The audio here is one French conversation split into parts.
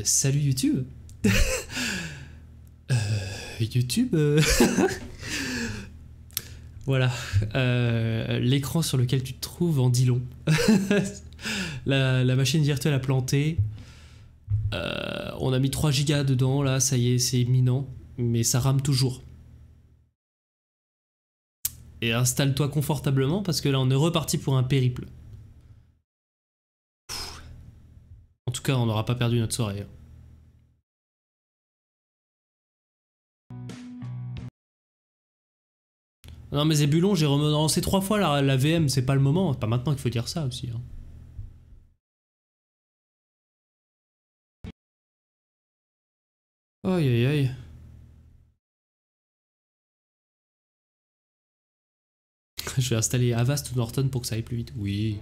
Salut YouTube. YouTube. Voilà. L'écran sur lequel tu te trouves en dit long. la machine virtuelle a planté. On a mis 3 gigas dedans, là, ça y est, c'est imminent. Mais ça rame toujours. Et installe-toi confortablement parce que là, on est reparti pour un périple. En tout cas, on n'aura pas perdu notre soirée. Non mais Zébulon, j'ai relancé 3 fois la VM, c'est pas le moment, c'est pas maintenant qu'il faut dire ça aussi. Hein. Aïe aïe aïe. Je vais installer Avast ou Norton pour que ça aille plus vite. Oui.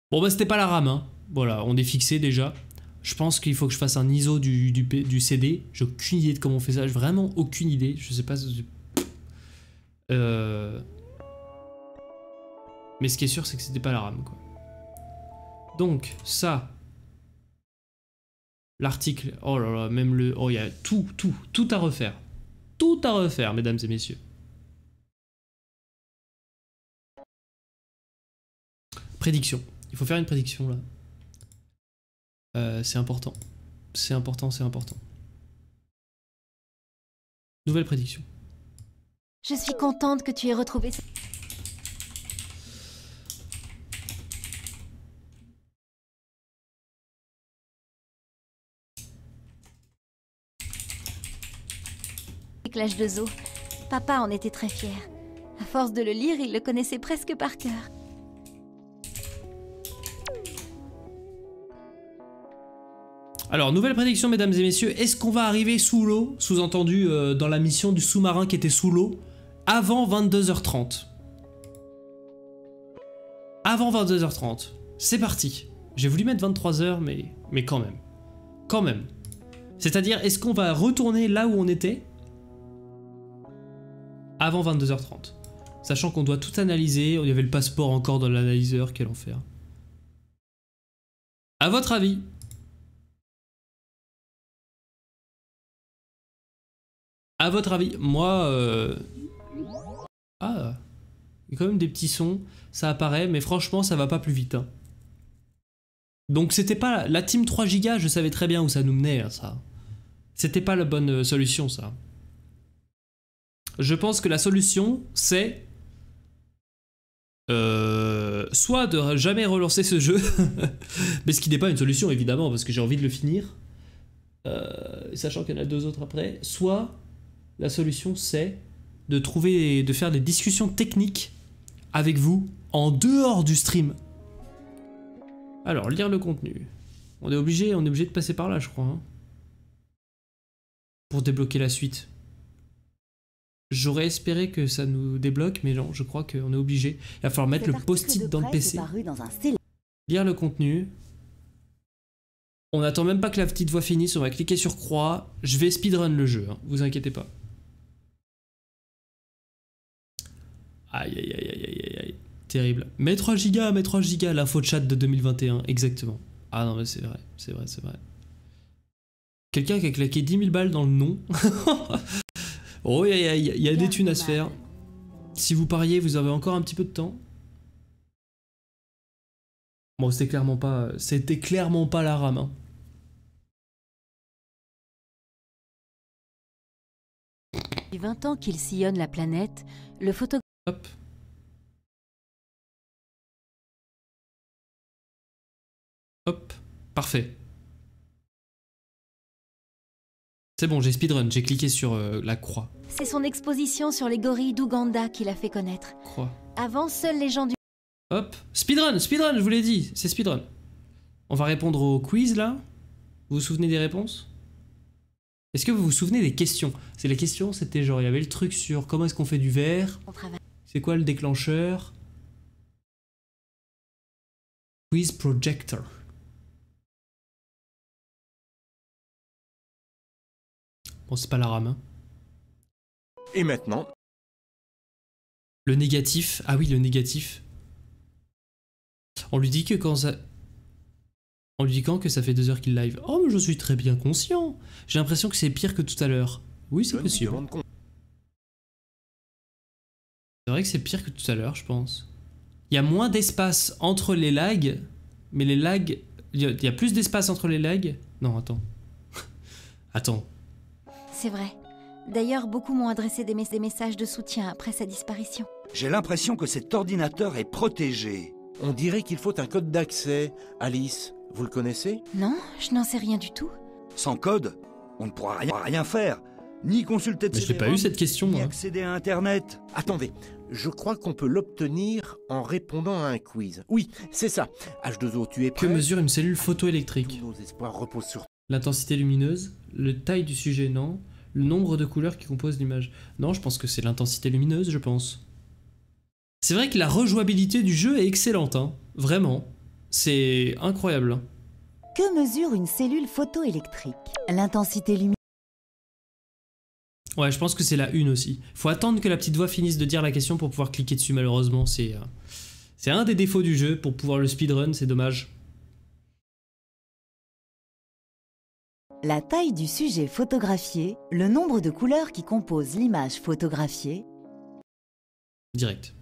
Bon bah c'était pas la RAM, hein. Voilà, on est fixé déjà. Je pense qu'il faut que je fasse un ISO du CD. J'ai aucune idée de comment on fait ça, j'ai vraiment aucune idée. Je sais pas... Mais ce qui est sûr, c'est que c'était pas la RAM, quoi. Donc, ça... L'article... Oh là là, même le... Oh, il y a tout à refaire. Tout à refaire, mesdames et messieurs. Prédiction. Il faut faire une prédiction, là. C'est important. C'est important, c'est important. Nouvelle prédiction. Je suis contente que tu aies retrouvé... Clash de Zo. Papa en était très fier. À force de le lire, il le connaissait presque par cœur. Alors, nouvelle prédiction, mesdames et messieurs. Est-ce qu'on va arriver sous l'eau, sous-entendu dans la mission du sous-marin qui était sous l'eau, avant 22h30? Avant 22h30. C'est parti. J'ai voulu mettre 23h, mais quand même. Quand même. C'est-à-dire, est-ce qu'on va retourner là où on était avant 22h30? Sachant qu'on doit tout analyser. Il y avait le passeport encore dans l'analyseur. Quel enfer. À votre avis? À votre avis? Moi, Ah, il y a quand même des petits sons. Ça apparaît, mais franchement, ça va pas plus vite. Hein. Donc c'était pas... La team 3 Go, je savais très bien où ça nous menait, hein, ça. C'était pas la bonne solution, ça. Je pense que la solution, c'est... soit de jamais relancer ce jeu, mais ce qui n'est pas une solution, évidemment, parce que j'ai envie de le finir, sachant qu'il y en a 2 autres après, soit la solution, c'est de faire des discussions techniques avec vous en dehors du stream. Alors, lire le contenu. On est obligé de passer par là, je crois, hein, pour débloquer la suite. J'aurais espéré que ça nous débloque, mais non, je crois qu'on est obligé. Il va falloir mettre le post-it dans le PC. Lire le contenu. On n'attend même pas que la petite voix finisse, on va cliquer sur croix. Je vais speedrun le jeu, hein, vous inquiétez pas. Aïe aïe aïe aïe aïe aïe. Terrible. Mais 3 gigas, l'info chat de 2021, exactement. Ah non mais c'est vrai, c'est vrai, c'est vrai. Quelqu'un qui a claqué 10 000 balles dans le nom. Oh, il y a des thunes à se faire. Si vous pariez, vous avez encore un petit peu de temps. Bon, c'était clairement pas la rame. Hein. Depuis 20 ans qu'il sillonne la planète, le photographe... Hop. Hop. Parfait. C'est bon, j'ai speedrun, j'ai cliqué sur la croix. C'est son exposition sur les gorilles d'Ouganda qui l'a fait connaître. Croix. Avant, seuls les gens du... Hop. Speedrun, je vous l'ai dit, c'est speedrun. On va répondre au quiz, là. Vous vous souvenez des réponses? Est-ce que vous vous souvenez des questions? C'est les questions, c'était genre, il y avait le truc sur comment est-ce qu'on fait du verre. C'est quoi le déclencheur? Quiz projector. Bon, c'est pas la rame. Hein. Et maintenant? Le négatif. Ah oui, le négatif. On lui dit que quand ça... En lui disant que ça fait 2 heures qu'il live. Oh, mais je suis très bien conscient. J'ai l'impression que c'est pire que tout à l'heure. Oui, c'est possible. C'est vrai que c'est pire que tout à l'heure, je pense. Il y a moins d'espace entre les lags, mais les lags... Il y a plus d'espace entre les lags. Non, attends. Attends. C'est vrai. D'ailleurs, beaucoup m'ont adressé des messages de soutien après sa disparition. J'ai l'impression que cet ordinateur est protégé. On dirait qu'il faut un code d'accès. Alice, vous le connaissez? Non, je n'en sais rien du tout. Sans code, on ne pourra rien faire. Ni consulter de Mais je n'ai pas eu cette question, ni moi. accéder à Internet. Attendez, je crois qu'on peut l'obtenir en répondant à un quiz. Oui, c'est ça. H2O, tu es Que prêt? mesure une cellule photoélectrique? Tous nos espoirs reposent sur... L'intensité lumineuse, le taille du sujet, non. Le nombre de couleurs qui composent l'image. Non, je pense que c'est l'intensité lumineuse, je pense. C'est vrai que la rejouabilité du jeu est excellente, hein. Vraiment. C'est incroyable. Hein. Que mesure une cellule photoélectrique? L'intensité lumineuse. Ouais, je pense que c'est la une aussi. Faut attendre que la petite voix finisse de dire la question pour pouvoir cliquer dessus, malheureusement. C'est un des défauts du jeu. Pour pouvoir le speedrun, c'est dommage. La taille du sujet photographié, le nombre de couleurs qui composent l'image photographiée. Direct.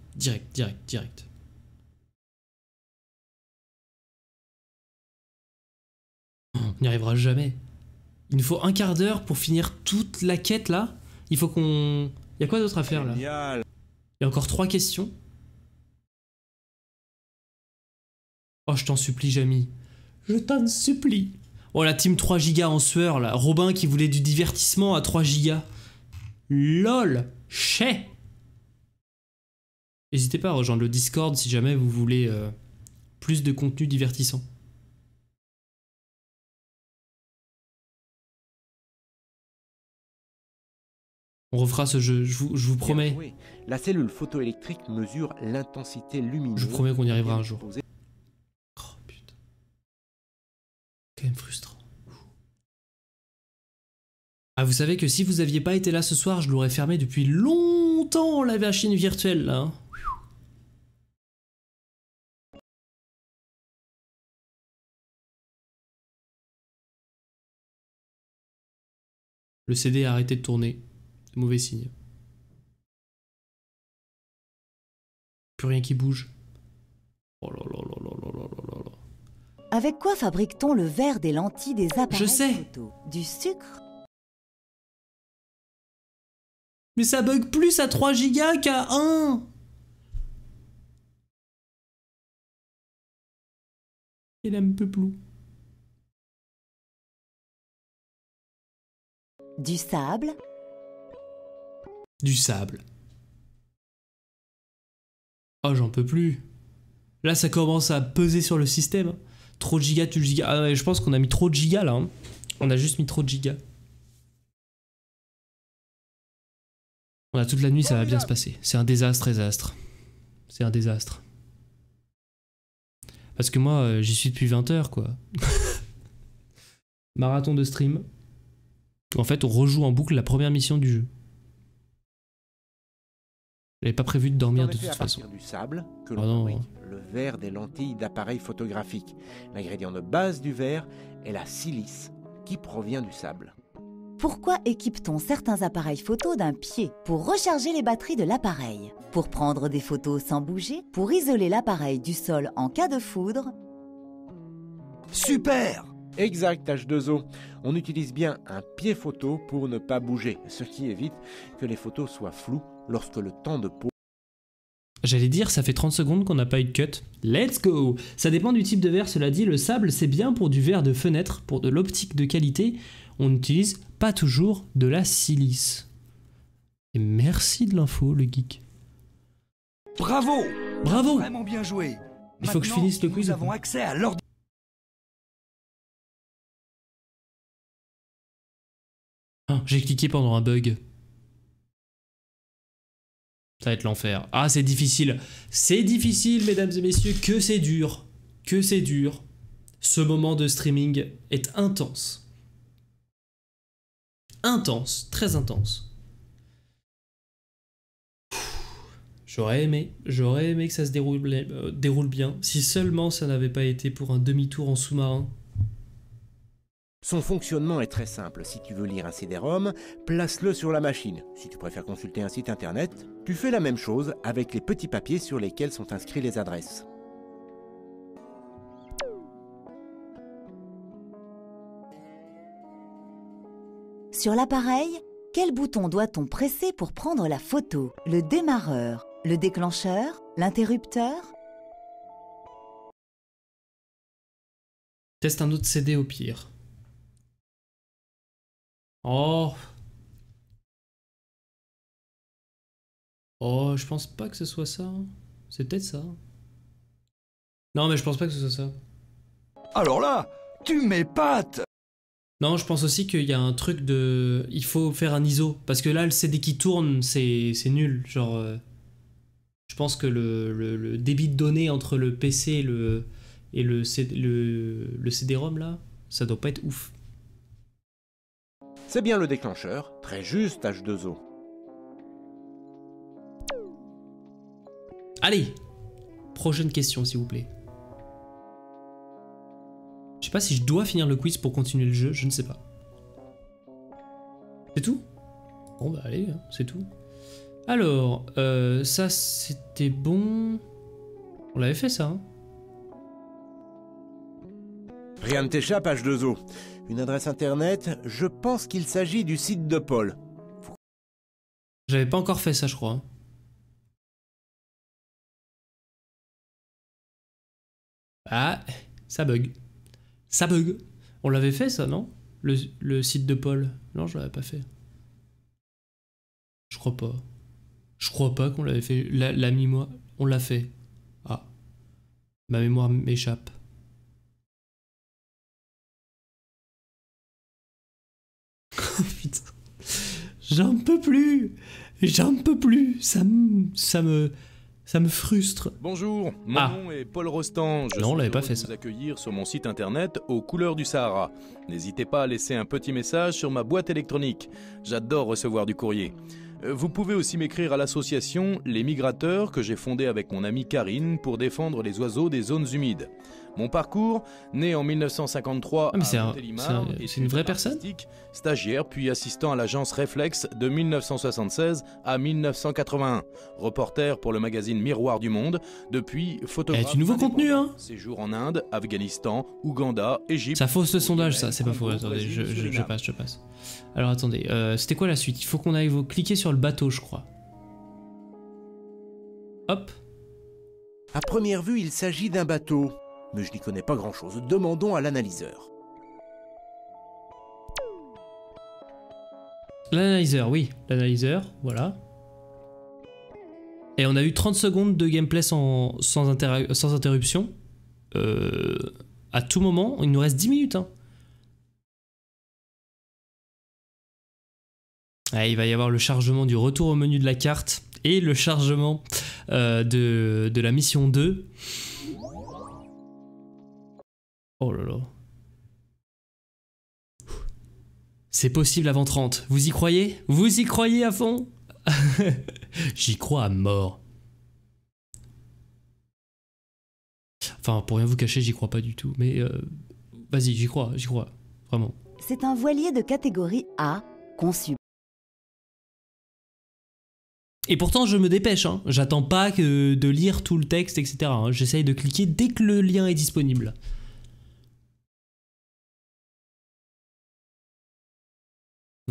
Oh, on n'y arrivera jamais. Il nous faut un quart d'heure pour finir toute la quête là. Il faut qu'on... Il y a quoi d'autre à faire là? Génial. Il y a encore 3 questions. Oh, je t'en supplie, Jamy. Je t'en supplie. Oh, la team 3 gigas en sueur là. Robin qui voulait du divertissement à 3 gigas. LOL. Chais. N'hésitez pas à rejoindre le Discord si jamais vous voulez plus de contenu divertissant. On refera ce jeu, je vous promets. Bien joué. La cellule photoélectrique mesure l'intensité lumineuse. Je vous promets qu'on y arrivera un jour. Oh putain. Quand même frustrant. Ah, vous savez que si vous aviez pas été là ce soir, je l'aurais fermé depuis longtemps, la machine virtuelle là. Hein. Le CD a arrêté de tourner. C'est mauvais signe. Plus rien qui bouge. Oh là là là là là là là là. Avec quoi fabrique-t-on le verre des lentilles des appareils Je sais. photo? Du sucre? Mais ça bug plus à 3 gigas qu'à 1. Il aime peu plus. Du sable? Du sable. Oh, j'en peux plus. Là, ça commence à peser sur le système. Trop de gigas, tu le gigas. Ah ouais, je pense qu'on a mis trop de gigas là. Hein. On a juste mis trop de gigas. On a toute la nuit, ça va bien se passer. C'est un désastre. C'est un désastre. Parce que moi, j'y suis depuis 20 heures, quoi. Marathon de stream. En fait, on rejoue en boucle la première mission du jeu. J'avais pas prévu de dormir de toute façon. Du sable que Oh l'on non. fabrique le verre des lentilles d'appareil photographique. L'ingrédient de base du verre est la silice qui provient du sable. Pourquoi équipe-t-on certains appareils photo d'un pied? Pour recharger les batteries de l'appareil, pour prendre des photos sans bouger, pour isoler l'appareil du sol en cas de foudre. Super! Exact, H2O. On utilise bien un pied photo pour ne pas bouger, ce qui évite que les photos soient floues lorsque le temps de pause... J'allais dire, ça fait 30 secondes qu'on n'a pas eu de cut. Let's go! Ça dépend du type de verre, cela dit, le sable c'est bien pour du verre de fenêtre, pour de l'optique de qualité, on n'utilise pas toujours de la silice. Et merci de l'info, le geek. Bravo! Bravo! Vraiment bien joué. Il faut que je finisse le quiz. Nous avons accès à l'ordinateur. Ah, j'ai cliqué pendant un bug. Ça va être l'enfer. Ah, c'est difficile. C'est difficile, mesdames et messieurs, que c'est dur. Que c'est dur. Ce moment de streaming est intense. Intense, très intense. J'aurais aimé que ça se déroule bien. Si seulement ça n'avait pas été pour un demi-tour en sous-marin Son fonctionnement est très simple. Si tu veux lire un CD-ROM, place-le sur la machine. Si tu préfères consulter un site internet, tu fais la même chose avec les petits papiers sur lesquels sont inscrits les adresses. Sur l'appareil, quel bouton doit-on presser pour prendre la photo? Le démarreur, le déclencheur, l'interrupteur? Teste un autre CD au pire. Oh. Oh, je pense pas que ce soit ça. C'est peut-être ça. Non, mais je pense pas que ce soit ça. Alors là, tu m'épates! Non, je pense aussi qu'il y a un truc de... Il faut faire un ISO. Parce que là, le CD qui tourne, c'est nul. Genre... je pense que le débit de données entre le PC et le CD-ROM, là, ça doit pas être ouf. C'est bien le déclencheur, très juste H2O. Allez, prochaine question, s'il vous plaît. Je sais pas si je dois finir le quiz pour continuer le jeu, je ne sais pas. C'est tout? Bon bah allez, hein, c'est tout. Alors, ça c'était bon. On l'avait fait ça, hein? Rien ne t'échappe H2O. Une adresse internet, je pense qu'il s'agit du site de Paul. J'avais pas encore fait ça, je crois, hein. Ah, ça bug. Ça bug. On l'avait fait ça, non? Le site de Paul. Non, je l'avais pas fait. Je crois pas. Je crois pas qu'on l'avait fait. La mémoire, on l'a fait. Ah. Ma mémoire m'échappe. Oh putain. J'en peux plus. J'en peux plus. Ça me frustre. Bonjour, mon nom est Paul Rostand. Je Non, on suis l'avait pas heureux fait de ça. vous accueillir sur mon site internet aux couleurs du Sahara. N'hésitez pas à laisser un petit message sur ma boîte électronique. J'adore recevoir du courrier. Vous pouvez aussi m'écrire à l'association Les Migrateurs que j'ai fondée avec mon amie Karine pour défendre les oiseaux des zones humides. Mon parcours, né en 1953 Ah, mais c'est à un- Montélimar, c'est une vraie personne ? artistique, stagiaire puis assistant à l'agence Réflexe de 1976 à 1981, reporter pour le magazine Miroir du Monde, depuis photographe. Eh, du nouveau contenu, hein. Séjour en Inde, Afghanistan, Ouganda, Égypte. Ça fausse le sondage, ça, Yémen, c'est pas faux. Congo, Attendez, Brésil, je Suriname. passe, je passe. Alors attendez, c'était quoi la suite? Il faut qu'on aille cliquer sur le bateau, je crois. Hop. À première vue, il s'agit d'un bateau. Mais je n'y connais pas grand-chose. Demandons à l'analyseur. L'analyseur, oui, l'analyseur, voilà. Et on a eu 30 secondes de gameplay sans interruption. À tout moment, il nous reste 10 minutes. Hein. Ah, il va y avoir le chargement du retour au menu de la carte et le chargement de la mission 2. Oh là là. C'est possible avant 30. Vous y croyez? Vous y croyez à fond? J'y crois à mort. Enfin, pour rien vous cacher, j'y crois pas du tout. Mais vas-y, j'y crois, vraiment. C'est un voilier de catégorie A, conçu. Et pourtant, je me dépêche, hein. J'attends pas que de lire tout le texte, etc. hein. J'essaye de cliquer dès que le lien est disponible.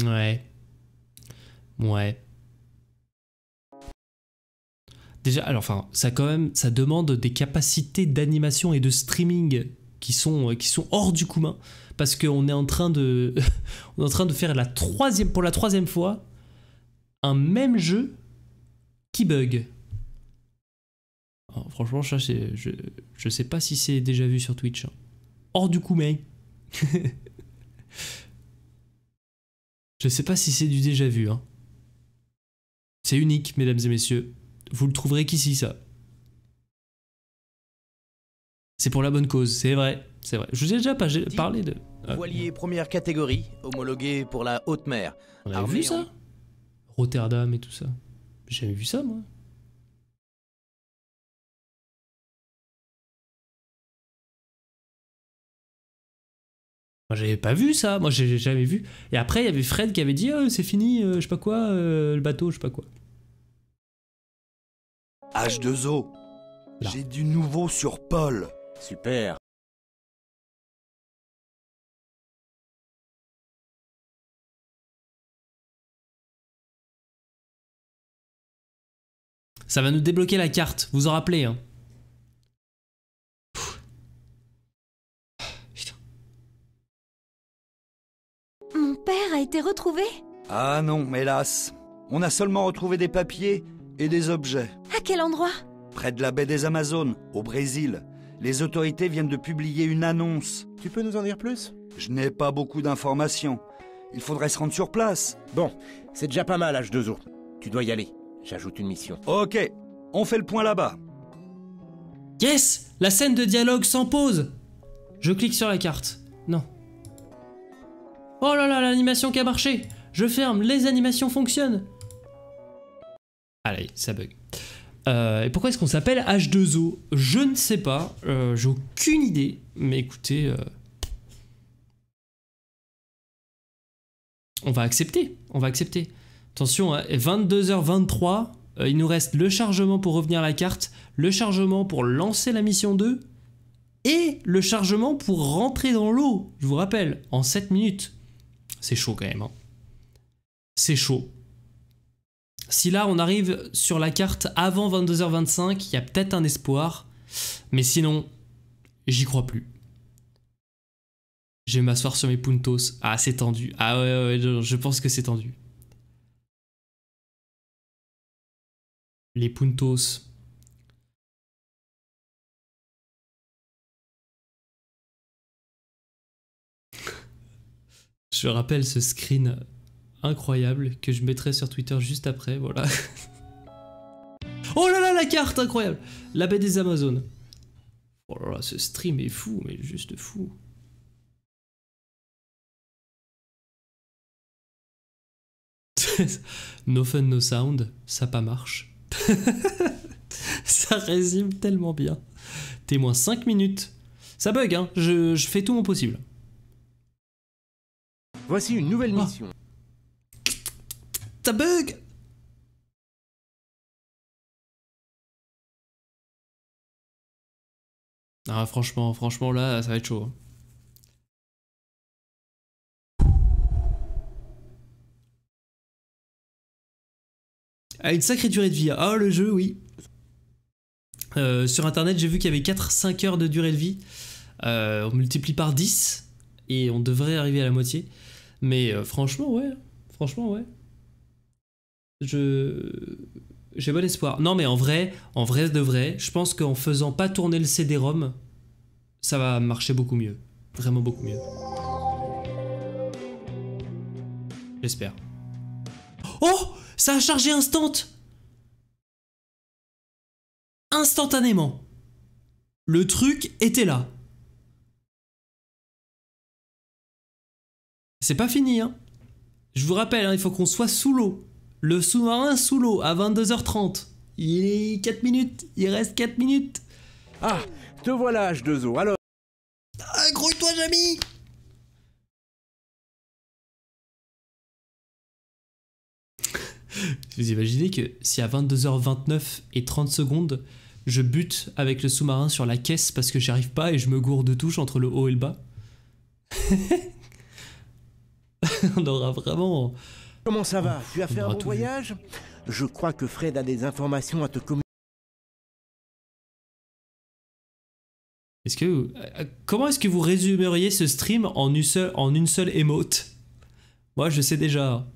Ouais. Ouais. Déjà, alors, enfin, ça quand même, ça demande des capacités d'animation et de streaming qui sont hors du commun, parce qu'on est en train de, on est en train de faire pour la troisième fois, un même jeu qui bug. Alors, franchement, ça, je sais pas si c'est déjà vu sur Twitch. Hein. Hors du commun. Je sais pas si c'est du déjà vu. Hein. C'est unique, mesdames et messieurs. Vous le trouverez qu'ici, ça. C'est pour la bonne cause, c'est vrai. C'est vrai. Je vous ai déjà parlé de... Voilier première catégorie, homologué pour la haute mer. On avait vu ça Rotterdam et tout ça. J'ai jamais vu ça, moi. Moi j'avais pas vu ça, moi j'ai jamais vu. Et après il y avait Fred qui avait dit c'est fini, je sais pas quoi, le bateau, je sais pas quoi. H2O. Là. J'ai du nouveau sur Paul. Super. Ça va nous débloquer la carte, vous en rappelez hein. Putain. Mon père a été retrouvé? Ah non, hélas. On a seulement retrouvé des papiers et des objets. À quel endroit? Près de la baie des Amazones, au Brésil. Les autorités viennent de publier une annonce. Tu peux nous en dire plus? Je n'ai pas beaucoup d'informations. Il faudrait se rendre sur place. Bon, c'est déjà pas mal, H2O. Tu dois y aller. J'ajoute une mission. Ok, on fait le point là-bas. Yes! La scène de dialogue sans pause. Je clique sur la carte. Non. Oh là là, l'animation qui a marché. Je ferme, les animations fonctionnent. Allez, ça bug. Et pourquoi est-ce qu'on s'appelle H2O? Je ne sais pas, j'ai aucune idée. Mais écoutez, on va accepter, on va accepter. Attention, hein, 22h23, il nous reste le chargement pour revenir à la carte, le chargement pour lancer la mission 2, et le chargement pour rentrer dans l'eau, je vous rappelle, en 7 minutes. C'est chaud quand même, hein. C'est chaud. Si là on arrive sur la carte avant 22h25, il y a peut-être un espoir, mais sinon, j'y crois plus. Je vais m'asseoir sur mes puntos. Ah, c'est tendu. Ah ouais, je pense que c'est tendu. Les puntos. Je rappelle ce screen incroyable que je mettrai sur Twitter juste après, voilà. Oh là là, la carte incroyable! La baie des Amazones. Oh là là, ce stream est fou, mais juste fou. No fun, no sound, ça pas marche. Ça résume tellement bien. Témoin 5 minutes. Ça bug, hein, je fais tout mon possible. Voici une nouvelle mission. Ça bug! Ah, franchement là, ça va être chaud. Ah, une sacrée durée de vie. Ah, le jeu, oui. Sur internet, j'ai vu qu'il y avait 4-5 heures de durée de vie. On multiplie par 10 et on devrait arriver à la moitié. Mais franchement, ouais. Franchement, ouais. J'ai bon espoir. Non, mais en vrai de vrai, je pense qu'en faisant pas tourner le CD-ROM, ça va marcher beaucoup mieux. Vraiment beaucoup mieux. J'espère. Oh! Ça a chargé instantanément. Le truc était là. C'est pas fini, hein. Je vous rappelle, hein, il faut qu'on soit sous l'eau. Le sous-marin sous l'eau à 22h30. Il est 4 minutes. Il reste 4 minutes. Ah, te voilà, H2O. Alors... Accroche-toi, Jamy! Vous imaginez que si à 22h29 et 30 secondes, je bute avec le sous-marin sur la caisse parce que j'y arrive pas et je me gourde de touche entre le haut et le bas? On aura vraiment... Comment ça va? Tu as fait on un aura bon tout vu. voyage? Je crois que Fred a des informations à te communiquer. Est-ce que... comment est-ce que vous résumeriez ce stream en une seule émote? Moi, je sais déjà.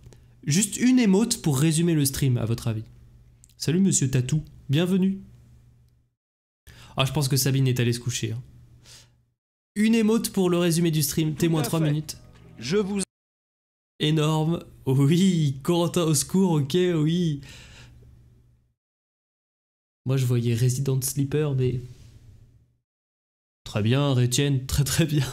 Juste une émote pour résumer le stream, à votre avis. Salut, monsieur Tatou. Bienvenue. Ah, je pense que Sabine est allée se coucher. Hein. Une émote pour le résumé du stream. Témoin 3 minutes. Je vous... Énorme. Oui, Corentin au secours, ok, oui. Moi, je voyais Resident Sleeper, mais... Très bien, Rétienne, très très bien.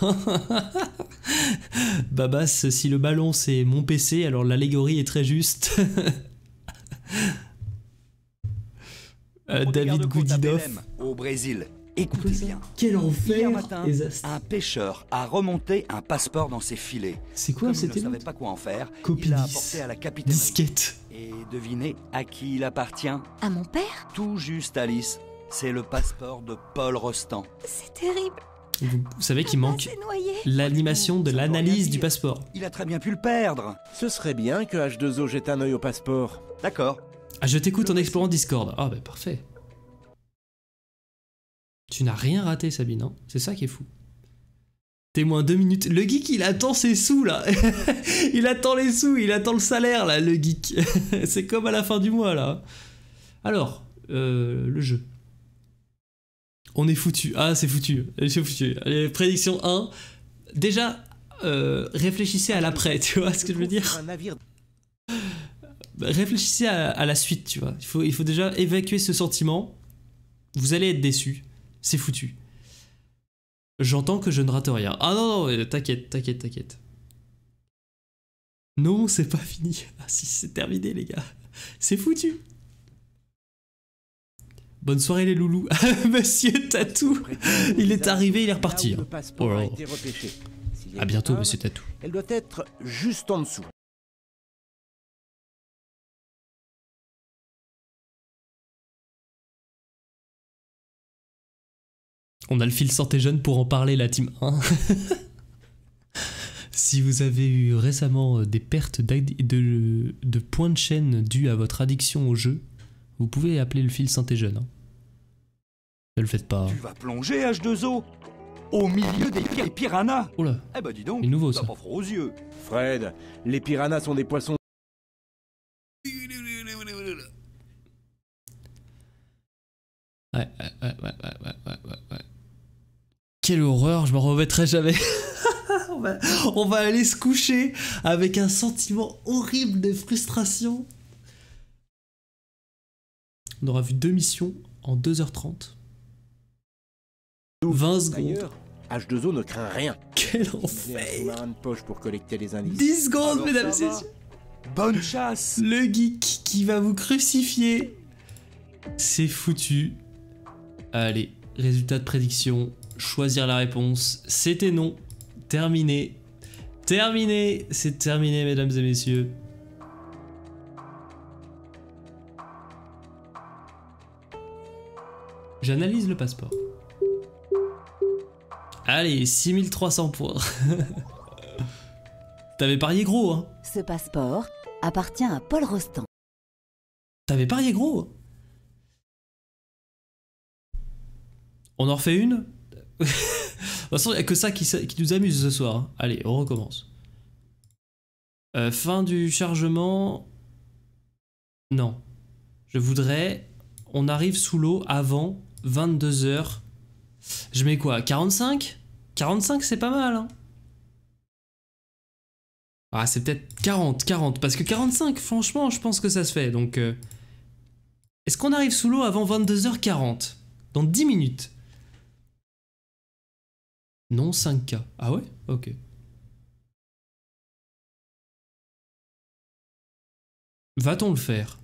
Babas, si le ballon c'est mon PC, alors l'allégorie est très juste. On David garde compte à Goudinoff. Belém, au Brésil. Écoutez bien. Quel enfer. Hier matin, Désastre. un pêcheur a remonté un passeport dans ses filets. C'est quoi Comme il cette ne savait émeute? pas quoi en faire, Copie il l'a 10. apporté à la capitainerie. Disquette. Et devinez à qui il appartient? À mon père? Tout juste, Alice. C'est le passeport de Paul Rostand. C'est terrible. Vous savez qu'il manque C'est noyé. l'animation de Ça veut rien l'analyse du dire. passeport. Il a très bien pu le perdre. Ce serait bien que H2O jette un œil au passeport. D'accord. Ah, je t'écoute en explorant Discord. Ah, bah parfait. Tu n'as rien raté, Sabine, hein. C'est ça qui est fou. Témoin 2 minutes. Le geek, il attend ses sous, là. Il attend les sous, il attend le salaire, là, le geek. C'est comme à la fin du mois, là. Alors, le jeu. On est foutu. Ah, c'est foutu. C'est foutu. Allez, prédiction 1. Déjà, réfléchissez à l'après, tu vois ce que je veux dire? Un navire Réfléchissez à la suite, tu vois. Il faut déjà évacuer ce sentiment. Vous allez être déçus. C'est foutu. J'entends que je ne rate rien. Ah non, non, t'inquiète. Non, c'est pas fini. Ah si, c'est terminé, les gars. C'est foutu. Bonne soirée, les loulous. Monsieur Tatou. Il est arrivé, il est reparti. Là où le passeport Oh là a là. été repêché. S'il y a À une bientôt, épave, monsieur Tatou. Elle doit être juste en dessous. On a le fil santé jeune pour en parler, la team 1. Si vous avez eu récemment des pertes de points de chaîne dues à votre addiction au jeu, vous pouvez appeler le fil santé jeune. Hein. Ne le faites pas. Tu vas plonger, H2O? Au milieu des piranhas? Oh là, Eh ben dis donc, c'est nouveau t'as ça. pas froid aux yeux. Fred, les piranhas sont des poissons. Ouais. Quelle horreur, je m'en remettrai jamais. on va aller se coucher avec un sentiment horrible de frustration. On aura vu 2 missions en 2h30. 20 secondes. D'ailleurs, H2O ne craint rien. Quel Il a un enfer. sous-marin de poche pour collecter les indices. 10 secondes, Alors, mesdames et ça va. messieurs. Bonne chasse. Le geek qui va vous crucifier. C'est foutu. Allez, résultat de prédiction. Choisir la réponse. C'était non. Terminé. Terminé. C'est terminé, mesdames et messieurs. J'analyse le passeport. Allez, 6300 points. T'avais parié gros, hein? Ce passeport appartient à Paul Rostand. T'avais parié gros? On en refait une? De toute façon, il n'y a que ça qui nous amuse ce soir. Hein. Allez, on recommence. Fin du chargement. Non. Je voudrais... On arrive sous l'eau avant 22h. Je mets quoi? 45? 45, c'est pas mal, hein. Ah, c'est peut-être 40. Parce que 45, franchement, je pense que ça se fait. Donc... Est-ce qu'on arrive sous l'eau avant 22h40? Dans 10 minutes. Non, 5K. Ah ouais? Ok. Va-t-on le faire?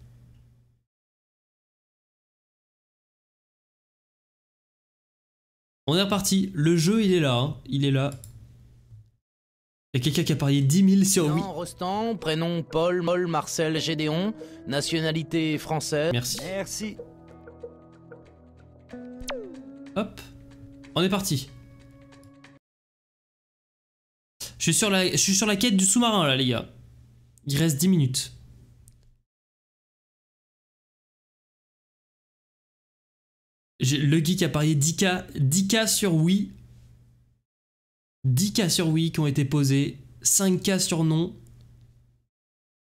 On est reparti. Le jeu, il est là. Hein. Il est là. Il y a quelqu'un qui a parié 10 000 sur oui. Nom, Rostand, prénom Paul, Moll, Marcel, Gédéon, nationalité française. Merci. Merci. Hop. On est parti. Je suis sur la quête du sous-marin là, les gars. Il reste 10 minutes. Le geek a parié 10K sur oui. 10K sur oui qui ont été posés. 5K sur non.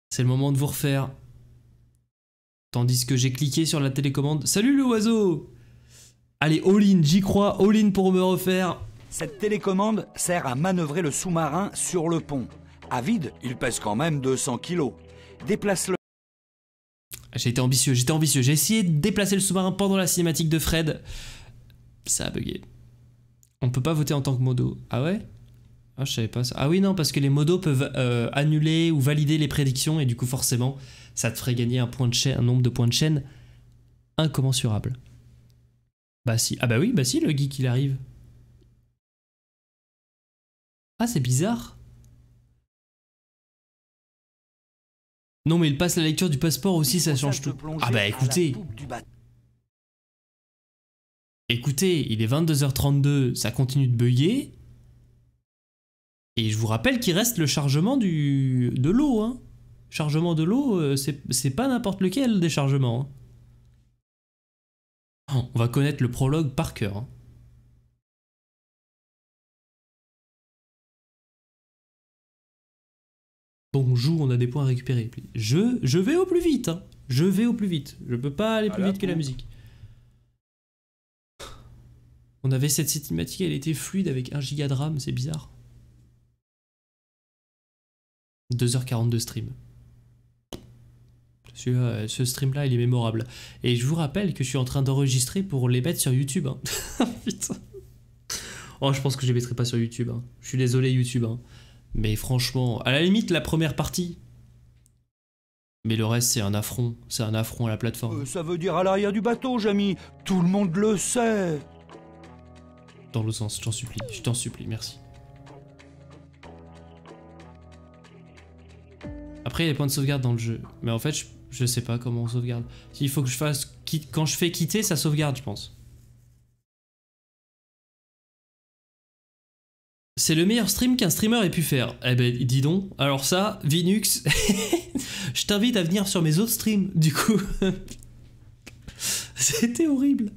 C'est le moment de vous refaire. Tandis que j'ai cliqué sur la télécommande. Salut le oiseau! Allez, all-in, j'y crois. All-in pour me refaire. Cette télécommande sert à manœuvrer le sous-marin sur le pont. À vide, il pèse quand même 200 kilos. Déplace-le. J'ai été ambitieux. J'ai essayé de déplacer le sous-marin pendant la cinématique de Fred. Ça a bugué. On peut pas voter en tant que modo. Ah ouais? Ah, je savais pas ça. Ah oui, non, parce que les modos peuvent annuler ou valider les prédictions et du coup, forcément, ça te ferait gagner un nombre de points de chaîne incommensurable. Bah si. Ah bah oui, bah si, le geek il arrive. Ah, c'est bizarre. Non, mais il passe la lecture du passeport aussi, ça change tout. Ah bah écoutez. Écoutez, il est 22h32, ça continue de bugger. Et je vous rappelle qu'il reste le chargement de l'eau. Hein. Chargement de l'eau, c'est pas n'importe lequel des chargements. Hein. On va connaître le prologue par cœur. Hein. Bon, joue, on a des points à récupérer. Je vais au plus vite. Hein. Je vais au plus vite. Je peux pas aller plus vite que la musique. On avait cette cinématique, elle était fluide avec 1 giga de RAM, c'est bizarre. 2h42 stream. Ce stream-là, il est mémorable. Et je vous rappelle que je suis en train d'enregistrer pour les mettre sur YouTube. Hein. Putain. Oh, je pense que je les mettrai pas sur YouTube. Hein. Je suis désolé, YouTube. Hein. Mais franchement, à la limite, la première partie. Mais le reste, c'est un affront. C'est un affront à la plateforme. Ça veut dire à l'arrière du bateau, Jamy. Tout le monde le sait. Dans l'autre sens, je t'en supplie, merci. Après, il y a des points de sauvegarde dans le jeu. Mais en fait, je sais pas comment on sauvegarde. Il faut que je fasse... Quand je fais quitter, ça sauvegarde, je pense. C'est le meilleur stream qu'un streamer ait pu faire. Eh ben, dis donc. Alors ça, Vinux, je t'invite à venir sur mes autres streams, du coup. C'était horrible.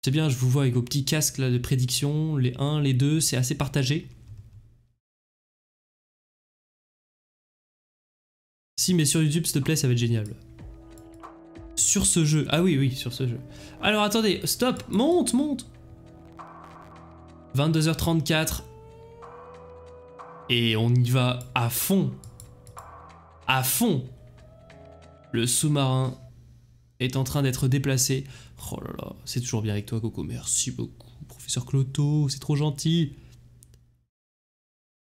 C'est bien, je vous vois avec vos petits casques là, de prédiction, les 1, les 2, c'est assez partagé. Si, mais sur YouTube, s'il te plaît, ça va être génial. Sur ce jeu. Ah oui, oui, sur ce jeu. Alors attendez, stop, monte. 22h34. Et on y va à fond. À fond. Le sous-marin est en train d'être déplacé. Oh là là, c'est toujours bien avec toi, Coco. Merci beaucoup, professeur Cloto, c'est trop gentil.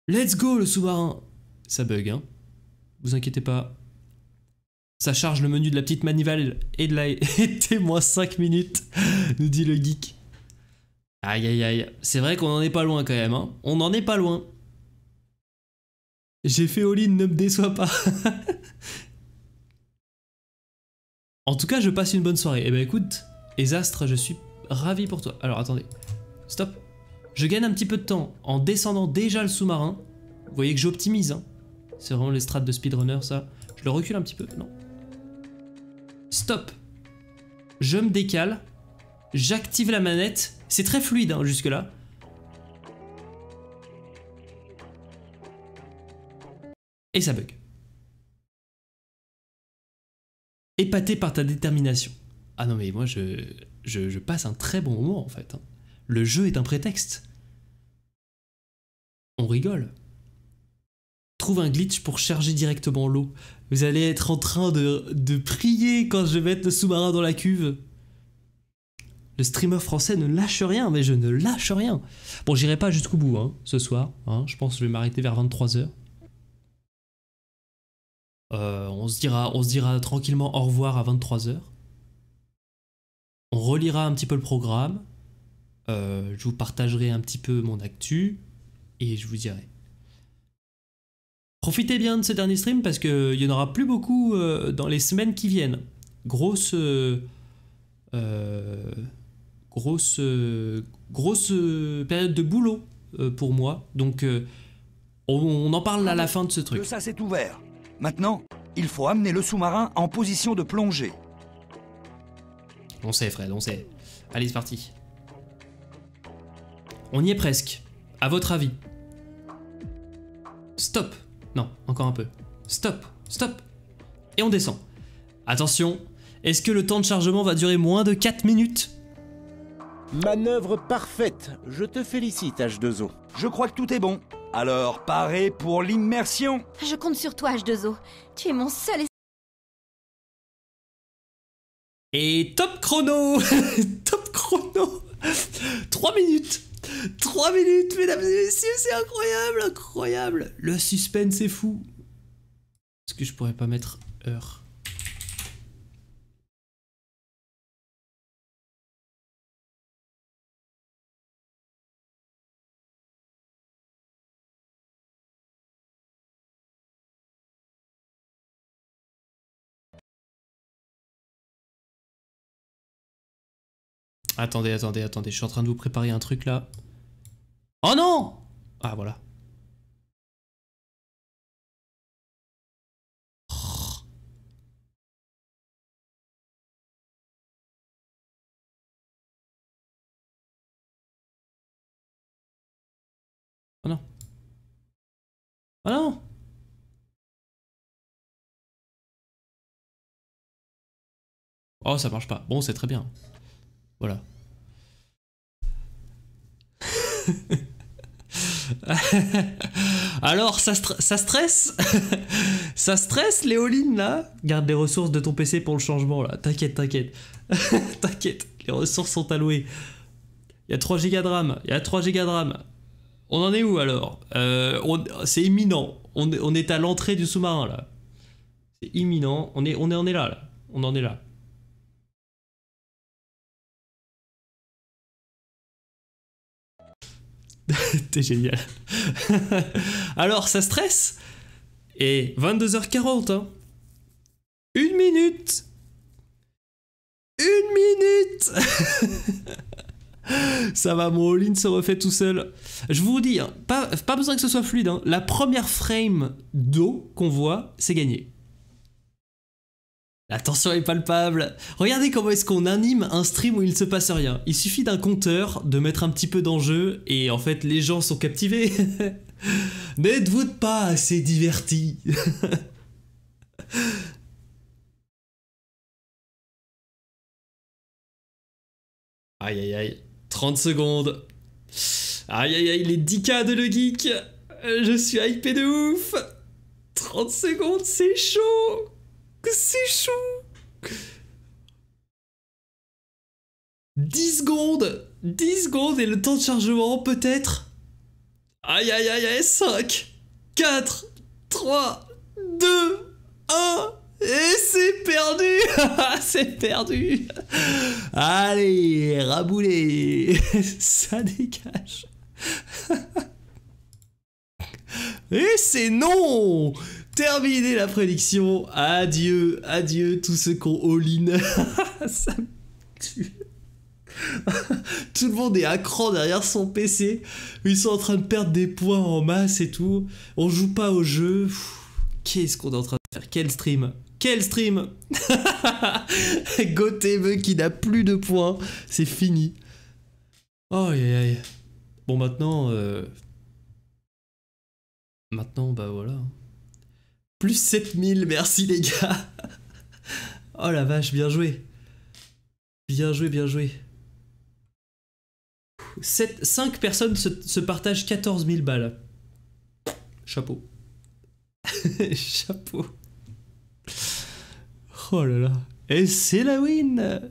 Let's go, le sous-marin. Ça bug, hein. Vous inquiétez pas. Ça charge le menu de la petite manivelle et de la... Et moins 5 minutes, nous dit le geek. Aïe aïe aïe. C'est vrai qu'on en est pas loin quand même, hein. On en est pas loin. J'ai fait all-in, ne me déçois pas. En tout cas, je passe une bonne soirée. Eh ben écoute, Ezastre, je suis ravi pour toi. Alors attendez, stop. Je gagne un petit peu de temps en descendant déjà le sous-marin. Vous voyez que j'optimise, hein. C'est vraiment les strats de speedrunner, ça. Je le recule un petit peu, non. Stop. Je me décale. J'active la manette. C'est très fluide, hein, jusque-là. Et ça bug. Épaté par ta détermination. Ah non mais moi je passe un très bon moment en fait. Hein. Le jeu est un prétexte. On rigole. Trouve un glitch pour charger directement l'eau. Vous allez être en train de prier quand je vais mettre le sous-marin dans la cuve. Le streamer français ne lâche rien, mais je ne lâche rien. Bon, j'irai pas jusqu'au bout hein, ce soir. Hein. Je pense que je vais m'arrêter vers 23h. On se dira tranquillement au revoir à 23h. On relira un petit peu le programme. Je vous partagerai un petit peu mon actu. Et je vous dirai. Profitez bien de ce dernier stream parce qu'il n'y en aura plus beaucoup dans les semaines qui viennent. Grosse période de boulot pour moi. Donc on en parle à la fin de ce truc. Ça c'est ouvert. Maintenant, il faut amener le sous-marin en position de plongée. On sait Fred, on sait. Allez, c'est parti. On y est presque. À votre avis. Stop. Non, encore un peu. Stop. Stop. Et on descend. Attention. Est-ce que le temps de chargement va durer moins de 4 minutes? Manœuvre parfaite. Je te félicite, H2O. Je crois que tout est bon. Alors, parez pour l'immersion. Je compte sur toi, H2O. Tu es mon seul Et top chrono. Top chrono. 3 minutes. 3 minutes, mesdames et messieurs, c'est incroyable, incroyable. Le suspense est fou. Est-ce que je pourrais pas mettre heure? Attendez, je suis en train de vous préparer un truc là. Oh non! Ah voilà. Oh non. Oh non! Oh, ça marche pas. Bon, c'est très bien. Voilà. Alors, ça stresse? Ça stresse, Léoline, là? Garde les ressources de ton PC pour le changement, là. T'inquiète. T'inquiète, les ressources sont allouées. Il y a 3 Go de RAM. On en est où, alors? C'est imminent. On est à l'entrée du sous-marin, là. C'est imminent. On est là. On en est là. T'es génial. Alors, ça stresse? Et 22h40, hein. 1 minute. Ça va, mon all-in se refait tout seul. Je vous dis, hein, pas besoin que ce soit fluide, hein. La première frame d'eau qu'on voit, c'est gagné. La tension est palpable. Regardez comment est-ce qu'on anime un stream où il ne se passe rien. Il suffit d'un compteur, de mettre un petit peu d'enjeu, et en fait, les gens sont captivés. N'êtes-vous pas assez divertis? Aïe. 30 secondes. Aïe, les 10K de Le Geek. Je suis hypé de ouf. 30 secondes, c'est chaud. C'est chaud. 10 secondes et le temps de chargement peut-être. Aïe, 5, 4, 3, 2, 1, et c'est perdu. C'est perdu. Allez, raboulez. Ça dégage. Et c'est non. Terminé la prédiction. Adieu tous ceux qui ont all-in. Ça me tue. Tout le monde est à cran derrière son PC. Ils sont en train de perdre des points en masse et tout. On joue pas au jeu. Qu'est-ce qu'on est en train de faire? Quel stream? Gothème qui n'a plus de points. C'est fini. Oh, aïe. Bon, maintenant, bah voilà. Plus 7000, merci les gars. Oh la vache, bien joué. 5 personnes se partagent 14 000 balles. Chapeau. Chapeau. Oh là là. Et c'est la win.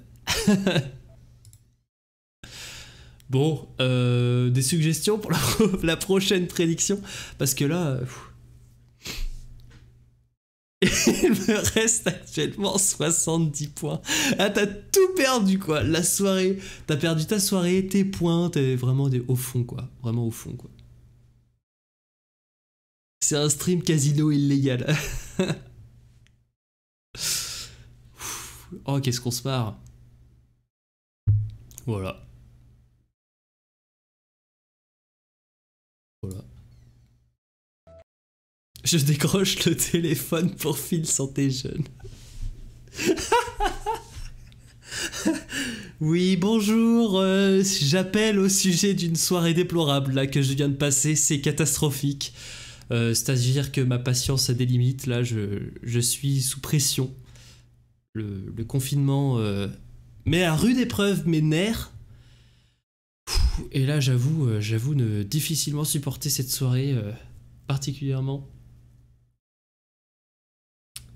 Bon, des suggestions pour la prochaine prédiction? Parce que là... Il me reste actuellement 70 points. Ah, t'as tout perdu, quoi. La soirée. T'as perdu ta soirée, tes points. T'es vraiment au fond, quoi. Vraiment au fond, quoi. C'est un stream casino illégal. Oh, qu'est-ce qu'on se marre. Voilà. Je décroche le téléphone pour Phil Santé Jeune. Oui, bonjour. J'appelle au sujet d'une soirée déplorable là que je viens de passer. C'est catastrophique. C'est-à-dire que ma patience a des limites. Là, je suis sous pression. Le confinement met à rude épreuve mes nerfs. Et là, j'avoue ne difficilement supporter cette soirée particulièrement.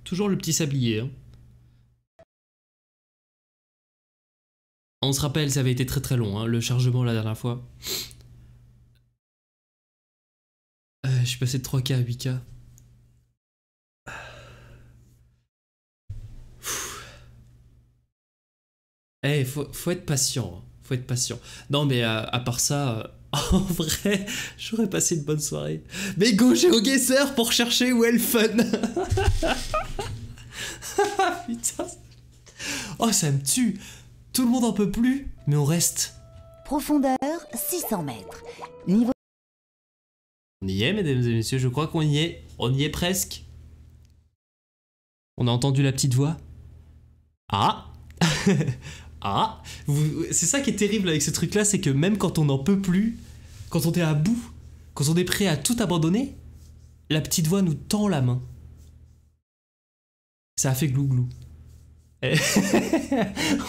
Toujours le petit sablier. Hein. On se rappelle, ça avait été très très long, hein, le chargement la dernière fois. Je suis passé de 3K à 8K. Eh, faut être patient. Hein. Faut être patient. Non, mais à part ça, en vrai, j'aurais passé une bonne soirée. Mais go GeoGuessr pour chercher où est le fun. Putain. Oh, ça me tue. Tout le monde en peut plus, mais on reste. Profondeur 600 mètres. Niveau On y est, mesdames et messieurs, je crois qu'on y est. On y est presque. On a entendu la petite voix. Ah ah, c'est ça qui est terrible avec ce truc-là, c'est que même quand on n'en peut plus, quand on est à bout, quand on est prêt à tout abandonner, la petite voix nous tend la main. Ça a fait glou-glou.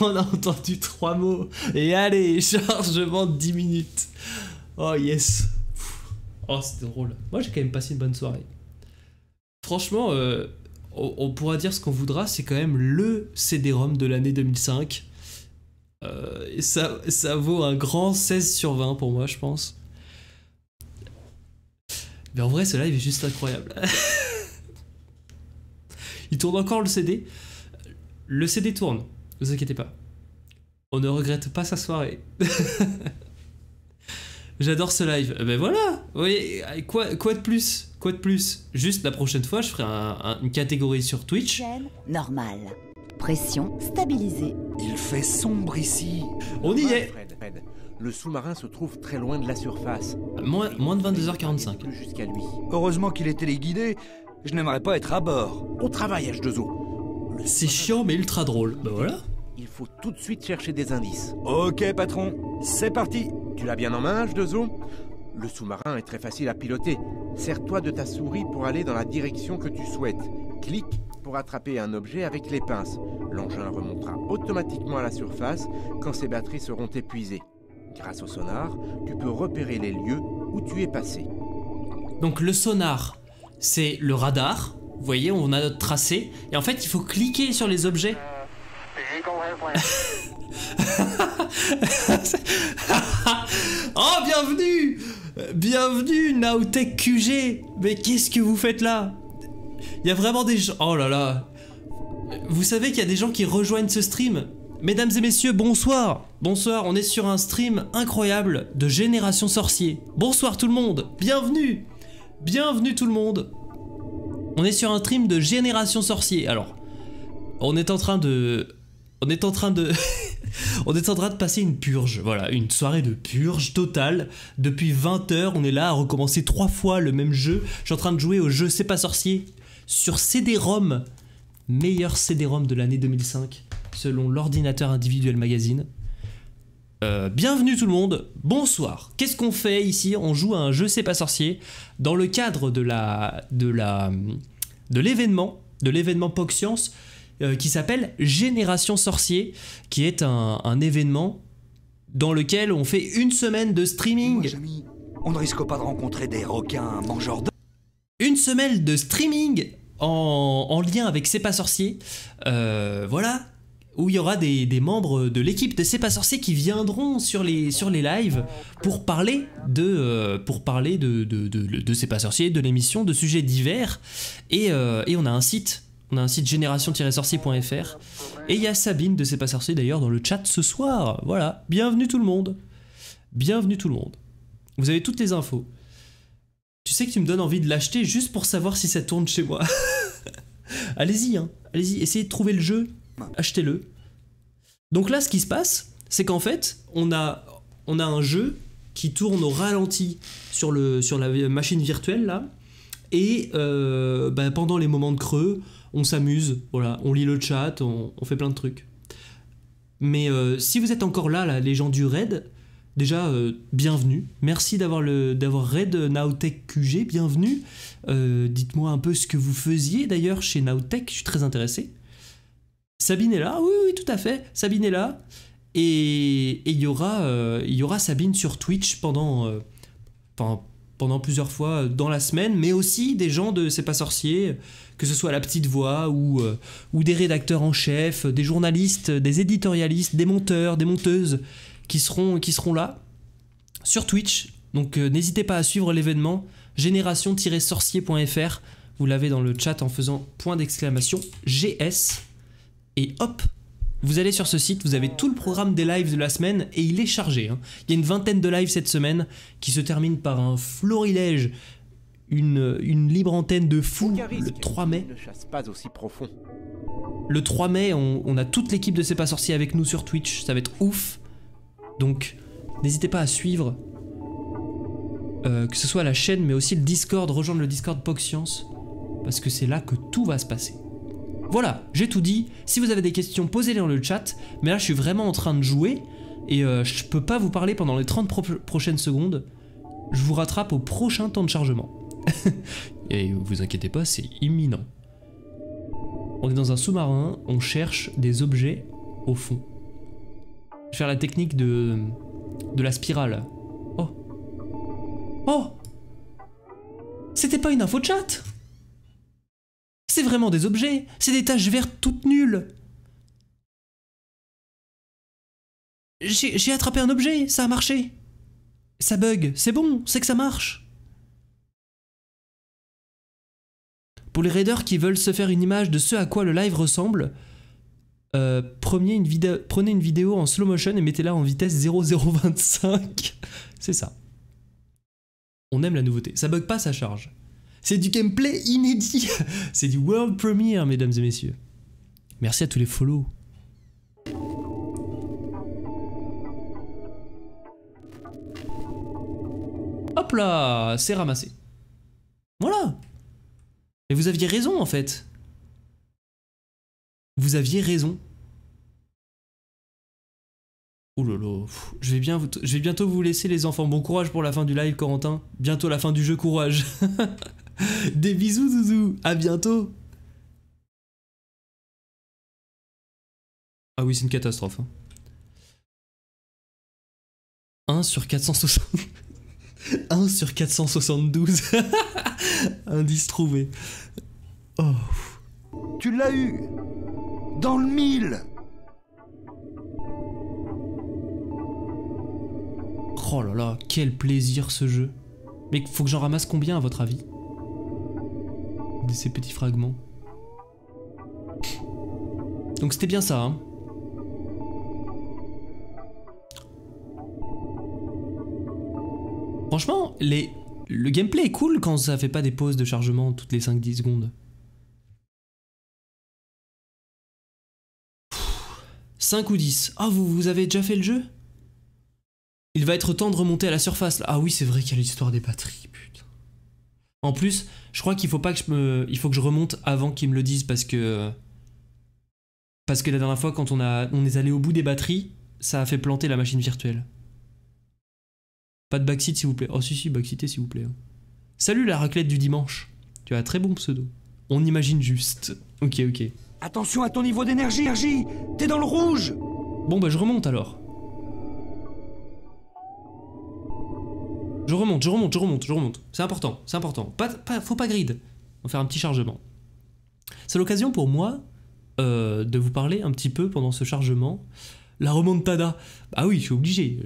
On a entendu 3 mots. Et allez, chargement de 10 minutes. Oh yes. Oh, c'était drôle. Moi, j'ai quand même passé une bonne soirée. Franchement, on pourra dire ce qu'on voudra, c'est quand même le CD-ROM de l'année 2005. Et ça vaut un grand 16 sur 20 pour moi, je pense. Mais en vrai, ce live est juste incroyable. Il tourne encore le CD. Le CD tourne, ne vous inquiétez pas. On ne regrette pas sa soirée. J'adore ce live. Ben voilà. Oui, quoi de plus? Quoi de plus? Juste la prochaine fois, je ferai une catégorie sur Twitch. chaîne normale. Pression stabilisée. Il fait sombre ici. On y est. Fred, le sous-marin se trouve très loin de la surface. Moins de 22h45. Plus jusqu'à lui. Heureusement qu'il est téléguidé. Je n'aimerais pas être à bord. Au travail, H2O. C'est chiant mais ultra drôle. Ben voilà. Il faut tout de suite chercher des indices. Ok, patron. C'est parti. Tu l'as bien en main, H2O? Le sous-marin est très facile à piloter. Sers-toi de ta souris pour aller dans la direction que tu souhaites. Clique pour attraper un objet avec les pinces. L'engin remontera automatiquement à la surface quand ses batteries seront épuisées. Grâce au sonar, tu peux repérer les lieux où tu es passé. Donc le sonar, c'est le radar. Vous voyez, on a notre tracé. Et en fait, il faut cliquer sur les objets. Oh, bienvenue! Bienvenue, Nowtech QG! Mais qu'est-ce que vous faites là? Il y a vraiment des gens... Oh là là! Vous savez qu'il y a des gens qui rejoignent ce stream? Mesdames et messieurs, bonsoir! Bonsoir, on est sur un stream incroyable de Génération Sorcier. Bonsoir tout le monde! Bienvenue! Bienvenue tout le monde! On est sur un stream de Génération Sorcier. Alors, on est en train de passer une purge, voilà, une soirée de purge totale. Depuis 20h, on est là à recommencer 3 fois le même jeu. Je suis en train de jouer au jeu C'est pas sorcier sur CD-ROM, meilleur CD-ROM de l'année 2005, selon l'ordinateur individuel magazine. Bienvenue tout le monde, bonsoir. Qu'est-ce qu'on fait ici? On joue à un jeu C'est pas sorcier dans le cadre de l'événement POC Science qui s'appelle Génération Sorcier, qui est un événement dans lequel on fait une semaine de streaming. Dis-moi, Jamy, on ne risque pas de rencontrer des requins mangeurs de... Une semaine de streaming en lien avec C'est pas sorcier. Voilà. Où il y aura des membres de l'équipe de C'est pas sorcier qui viendront sur les lives pour parler de C'est pas sorcier, de l'émission, de sujets divers. Et on a un site génération-sorcier.fr. Et il y a Sabine de C'est pas sorcier d'ailleurs dans le chat ce soir. Voilà, bienvenue tout le monde. Bienvenue tout le monde. Vous avez toutes les infos. Tu sais que tu me donnes envie de l'acheter juste pour savoir si ça tourne chez moi. Allez-y, hein. Allez-y, essayez de trouver le jeu. Achetez-le. Donc là, ce qui se passe, c'est qu'en fait, on a un jeu qui tourne au ralenti sur la machine virtuelle là, et pendant les moments de creux, on s'amuse, voilà, on lit le chat, on fait plein de trucs. Mais si vous êtes encore là, les gens du raid, déjà bienvenue. Merci d'avoir raid Nowtech QG, bienvenue. Dites-moi un peu ce que vous faisiez d'ailleurs chez Nowtech, je suis très intéressé. Sabine est là, oui, tout à fait. Sabine est là. Et il y aura Sabine sur Twitch pendant plusieurs fois dans la semaine, mais aussi des gens de C'est pas sorcier, que ce soit la petite voix ou des rédacteurs en chef, des journalistes, des éditorialistes, des monteurs, des monteuses qui seront là sur Twitch. Donc n'hésitez pas à suivre l'événement génération-sorcier.fr. Vous l'avez dans le chat en faisant .GS. Et hop, vous allez sur ce site, vous avez tout le programme des lives de la semaine et il est chargé. Hein. Il y a une vingtaine de lives cette semaine qui se termine par un florilège, une libre antenne de fou le 3 mai. Ne chasse pas aussi profond. Le 3 mai, on a toute l'équipe de C'est pas sorcier avec nous sur Twitch, ça va être ouf. Donc, n'hésitez pas à suivre, que ce soit la chaîne, mais aussi le Discord, rejoindre le Discord PogScience, parce que c'est là que tout va se passer. Voilà, j'ai tout dit. Si vous avez des questions, posez-les dans le chat. Mais là, je suis vraiment en train de jouer, et je peux pas vous parler pendant les 30 prochaines secondes. Je vous rattrape au prochain temps de chargement. Et vous inquiétez pas, c'est imminent. On est dans un sous-marin, on cherche des objets au fond. Je vais faire la technique de la spirale. Oh. Oh! C'était pas une info de chat! C'est vraiment des objets! C'est des taches vertes toutes nulles! J'ai attrapé un objet, ça a marché! Ça bug, c'est bon, c'est que ça marche! Pour les raiders qui veulent se faire une image de ce à quoi le live ressemble, prenez une vidéo en slow motion et mettez-la en vitesse 0025. C'est ça. On aime la nouveauté. Ça bug pas, ça charge. C'est du gameplay inédit. C'est du world premiere, mesdames et messieurs. Merci à tous les follow. Hop là, c'est ramassé. Voilà. Mais vous aviez raison en fait. Vous aviez raison. Oh là là, je vais bientôt vous laisser les enfants. Bon courage pour la fin du live, Corentin. Bientôt la fin du jeu, courage. Des bisous, Zouzou. À bientôt. Ah oui, c'est une catastrophe. Hein. 1 sur 460... 1 sur 472. Indice trouvé. Oh. Tu l'as eu. Dans le 1000. Oh là là, quel plaisir ce jeu. Mais faut que j'en ramasse combien à votre avis? De ces petits fragments. Donc c'était bien ça, hein. Franchement, le gameplay est cool quand ça fait pas des pauses de chargement toutes les 5-10 secondes. 5 ou 10. Ah, vous avez déjà fait le jeu? Il va être temps de remonter à la surface. Là. Ah oui, c'est vrai qu'il y a l'histoire des batteries, putain. En plus, je crois qu'il faut pas que il faut que je remonte avant qu'ils me le disent parce que la dernière fois quand on est allé au bout des batteries, ça a fait planter la machine virtuelle. Pas de backseat s'il vous plaît. Oh si, backseaté s'il vous plaît. Salut la raclette du dimanche. Tu as un très bon pseudo. On imagine juste. Ok. Attention à ton niveau d'énergie, t'es dans le rouge. Bon bah je remonte alors. Je remonte. C'est important. Faut pas grid. On va faire un petit chargement. C'est l'occasion pour moi de vous parler un petit peu pendant ce chargement. La remontada. Ah oui, je suis obligé.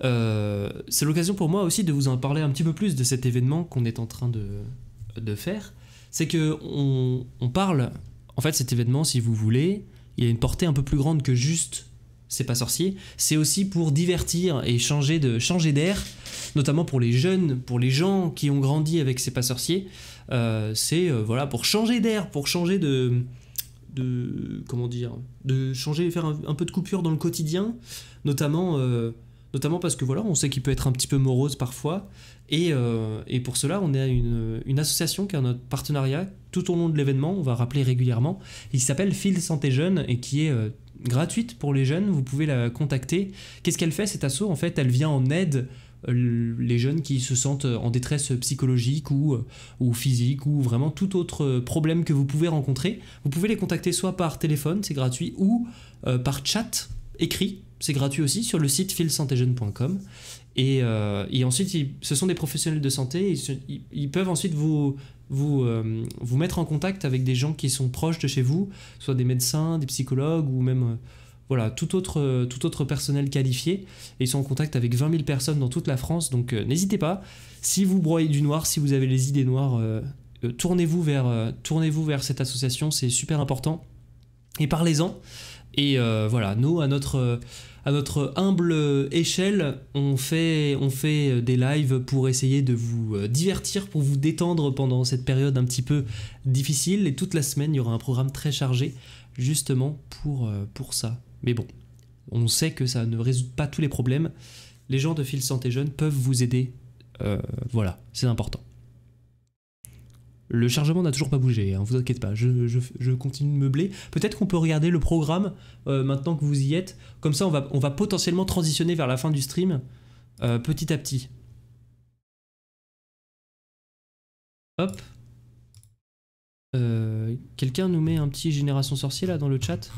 C'est l'occasion pour moi aussi de vous en parler un petit peu plus de cet événement qu'on est en train de faire. C'est que on parle... En fait, cet événement, si vous voulez, il a une portée un peu plus grande que juste C'est pas sorcier. C'est aussi pour divertir et changer d'air, notamment pour les jeunes, pour les gens qui ont grandi avec C'est pas sorcier. C'est voilà, pour changer d'air, pour changer comment dire, de changer, faire un peu de coupure dans le quotidien, notamment parce que voilà, on sait qu'il peut être un petit peu morose parfois, et pour cela on a une association qui a notre partenariat tout au long de l'événement, on va rappeler régulièrement, il s'appelle Fil Santé Jeune et qui est gratuite pour les jeunes, vous pouvez la contacter. Qu'est-ce qu'elle fait cette asso? En fait elle vient en aide les jeunes qui se sentent en détresse psychologique ou physique ou vraiment tout autre problème que vous pouvez rencontrer. Vous pouvez les contacter soit par téléphone, c'est gratuit, ou par chat écrit, c'est gratuit aussi, sur le site filsantéjeune.com. Et ensuite, ce sont des professionnels de santé, ils peuvent ensuite vous mettre en contact avec des gens qui sont proches de chez vous, soit des médecins, des psychologues ou même... voilà, tout autre personnel qualifié, et ils sont en contact avec 20 000 personnes dans toute la France, donc n'hésitez pas, si vous broyez du noir, si vous avez les idées noires, tournez-vous vers cette association, c'est super important, et parlez-en, et voilà, nous, à notre humble échelle, on fait des lives pour essayer de vous divertir, pour vous détendre pendant cette période un petit peu difficile, et toute la semaine, il y aura un programme très chargé. justement pour ça. Mais bon, on sait que ça ne résout pas tous les problèmes. Les gens de Fil Santé Jeune peuvent vous aider. Voilà, c'est important. Le chargement n'a toujours pas bougé, hein, vous inquiétez pas, je continue de meubler. Peut-être qu'on peut regarder le programme maintenant que vous y êtes. Comme ça, on va potentiellement transitionner vers la fin du stream petit à petit. Hop. Quelqu'un nous met un petit Génération Sorcier là dans le chat?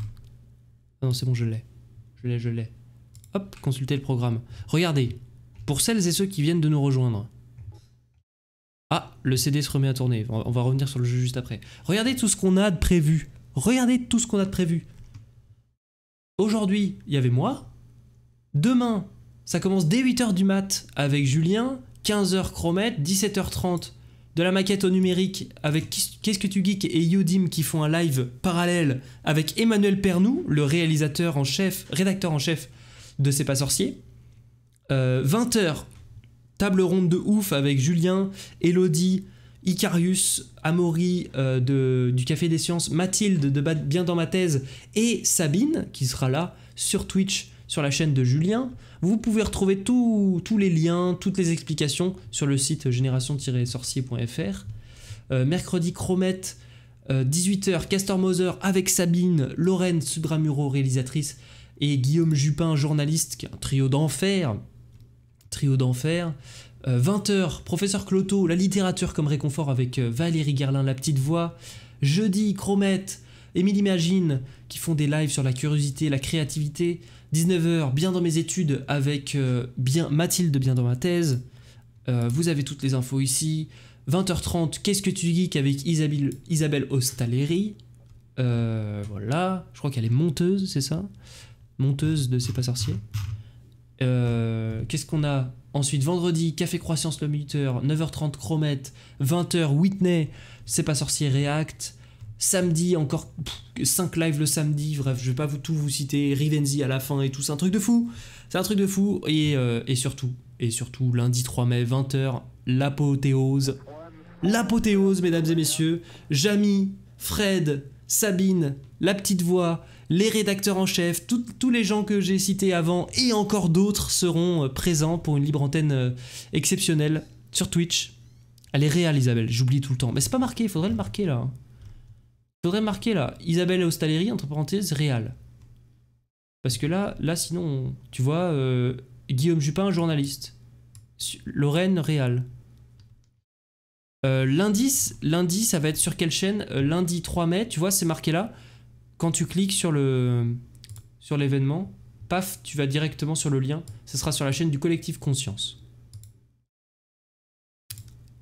Ah non, c'est bon, je l'ai. Hop, consultez le programme. Regardez, pour celles et ceux qui viennent de nous rejoindre. Ah, le CD se remet à tourner. On va revenir sur le jeu juste après. Regardez tout ce qu'on a de prévu. Aujourd'hui, il y avait moi. Demain, ça commence dès 8h du mat avec Julien. 15h Chromette, 17h30 de la maquette au numérique avec Qu'est-ce que tu geek et Yodim qui font un live parallèle avec Emmanuel Pernou, le rédacteur en chef de C'est pas sorcier. 20h, table ronde de ouf avec Julien, Elodie, Icarius, Amaury du Café des Sciences, Mathilde de Bien dans ma thèse et Sabine qui sera là sur Twitch sur la chaîne de Julien. Vous pouvez retrouver tous les liens, toutes les explications sur le site génération-sorcier.fr. Mercredi Chromette, 18h, Castor Moser avec Sabine, Lorraine Subramuro, réalisatrice, et Guillaume Jupin, journaliste, qui est un trio d'enfer. 20h, Professeur Cloto, la littérature comme réconfort avec Valérie Guerlain, la petite voix. Jeudi, Chromette, Émilie Magine, qui font des lives sur la curiosité, la créativité. 19h, Bien dans mes études avec Mathilde Bien dans ma thèse. Vous avez toutes les infos ici. 20h30, Qu'est-ce que tu geek avec Isabelle Ostaleri. Voilà, je crois qu'elle est monteuse, c'est ça? Monteuse de C'est pas sorcier. Qu'est-ce qu'on a ensuite? Vendredi, Café Croissance le minuteur, 9h30 Chromette, 20h Whitney, C'est pas sorcier React. Samedi, encore 5 lives le samedi, bref, je vais pas tout vous citer, Rivenzi à la fin et tout, c'est un truc de fou. Et surtout, lundi 3 mai, 20h, l'apothéose, mesdames et messieurs, Jamy, Fred, Sabine, la petite voix, les rédacteurs en chef, tous les gens que j'ai cités avant et encore d'autres seront présents pour une libre antenne exceptionnelle sur Twitch. Elle est réelle, Isabelle, j'oublie tout le temps. Mais c'est pas marqué, il faudrait le marquer là. Isabelle Ostaleri, entre parenthèses, réal. Parce que là sinon, tu vois, Guillaume Jupin, journaliste. Lorraine, réal. Lundi, ça va être sur quelle chaîne? Lundi 3 mai, tu vois, c'est marqué là. Quand tu cliques sur l'événement, paf, tu vas directement sur le lien. Ce sera sur la chaîne du collectif Conscience.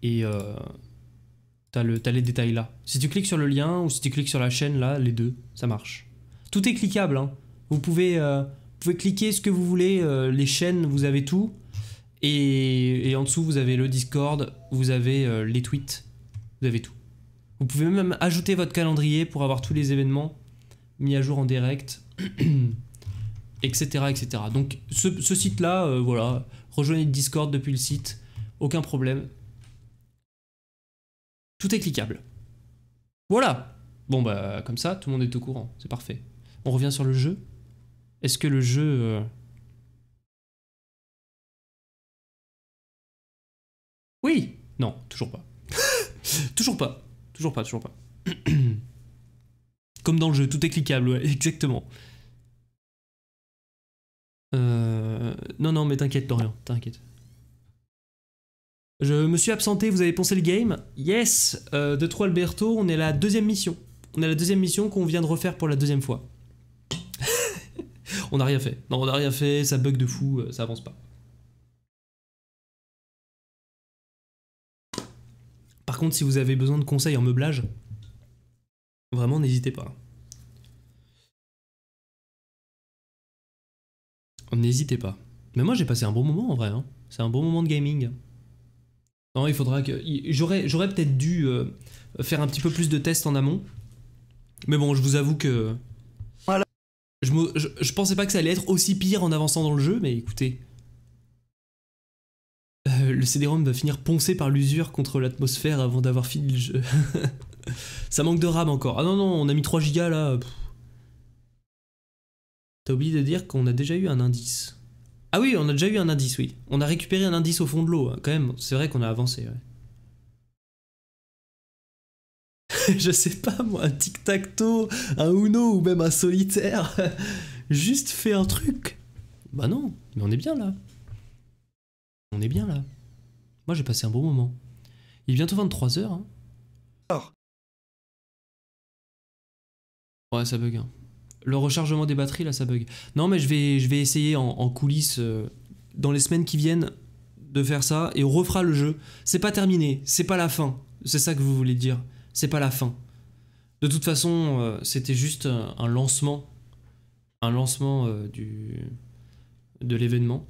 Et t'as les détails là. Si tu cliques sur le lien ou si tu cliques sur la chaîne là, les deux, ça marche. Tout est cliquable, hein. Vous pouvez cliquer ce que vous voulez, les chaînes, vous avez tout. Et en dessous, vous avez le Discord, vous avez les tweets, vous avez tout. Vous pouvez même ajouter votre calendrier pour avoir tous les événements mis à jour en direct, etc. etc. Donc ce site-là, voilà, rejoignez le Discord depuis le site, aucun problème. Tout est cliquable. Voilà. Bon bah comme ça, tout le monde est au courant, c'est parfait. On revient sur le jeu. Est-ce que le jeu... Oui. Non, toujours pas. Toujours pas. Comme dans le jeu, tout est cliquable, ouais, exactement. Non, mais t'inquiète, Dorian, t'inquiète. Je me suis absenté, vous avez poncé le game. Yes, de 3 Alberto, on est à la deuxième mission. Qu'on vient de refaire pour la deuxième fois. On n'a rien fait. Non, on n'a rien fait, ça bug de fou, ça avance pas. Par contre, si vous avez besoin de conseils en meublage, vraiment n'hésitez pas. N'hésitez pas. Mais moi j'ai passé un bon moment en vrai, hein. C'est un bon moment de gaming. Non, il faudra que... J'aurais peut-être dû faire un petit peu plus de tests en amont. Mais bon, je vous avoue que... Voilà. Je pensais pas que ça allait être aussi pire en avançant dans le jeu, mais écoutez... le CD-ROM va finir poncé par l'usure contre l'atmosphère avant d'avoir fini le jeu. Ça manque de RAM encore. Ah non, on a mis 3 Go là. T'as oublié de dire qu'on a déjà eu un indice. Ah oui, on a déjà eu un indice, oui. On a récupéré un indice au fond de l'eau, hein. Quand même, c'est vrai qu'on a avancé, ouais. Je sais pas moi, un tic-tac-toe, un Uno ou même un solitaire. Juste fais un truc. Bah non, mais on est bien là. On est bien là. Moi j'ai passé un bon moment. Il est bientôt 23h. Hein. Ouais, ça bug. Hein. Le rechargement des batteries là, ça bug. Non, mais je vais essayer en coulisses dans les semaines qui viennent de faire ça et on refera le jeu. C'est pas terminé, c'est pas la fin. C'est ça que vous voulez dire. C'est pas la fin. De toute façon, c'était juste un lancement. Un lancement de l'événement.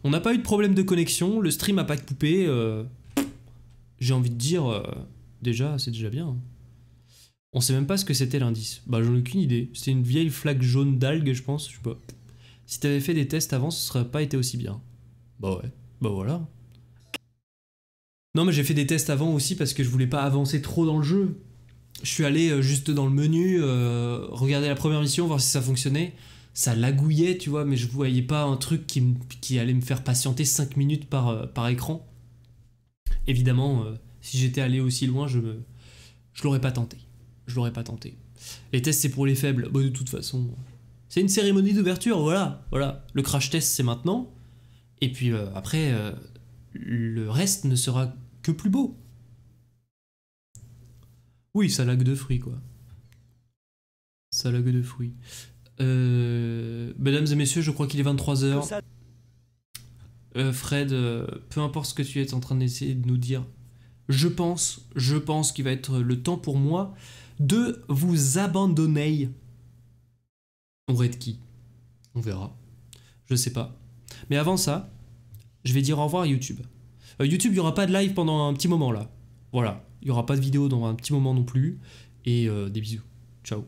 On n'a pas eu de problème de connexion, le stream a pas coupé. J'ai envie de dire, déjà, c'est déjà bien. On sait même pas ce que c'était l'indice. Bah, j'en ai aucune idée. C'était une vieille flaque jaune d'algue, je pense. Je sais pas. Si t'avais fait des tests avant, ce serait pas été aussi bien. Bah ouais. Bah voilà. Non, mais j'ai fait des tests avant aussi parce que je voulais pas avancer trop dans le jeu. Je suis allé juste dans le menu, regarder la première mission, voir si ça fonctionnait. Ça lagouillait, tu vois, mais je voyais pas un truc qui allait me faire patienter 5 minutes par écran. Évidemment, si j'étais allé aussi loin, je l'aurais pas tenté. Je l'aurais pas tenté. Les tests, c'est pour les faibles. Bon, de toute façon, c'est une cérémonie d'ouverture, voilà. Le crash test, c'est maintenant. Et puis après, le reste ne sera que plus beau. Oui, ça lag de fruits, quoi. Ça lag de fruits. Mesdames et messieurs, je crois qu'il est 23h. Fred, peu importe ce que tu es en train d'essayer de nous dire, je pense qu'il va être le temps pour moi de vous abandonner. On raid qui? On verra. Je sais pas. Mais avant ça, je vais dire au revoir à YouTube. YouTube, il n'y aura pas de live pendant un petit moment là. Voilà. Il n'y aura pas de vidéo dans un petit moment non plus. Et des bisous. Ciao.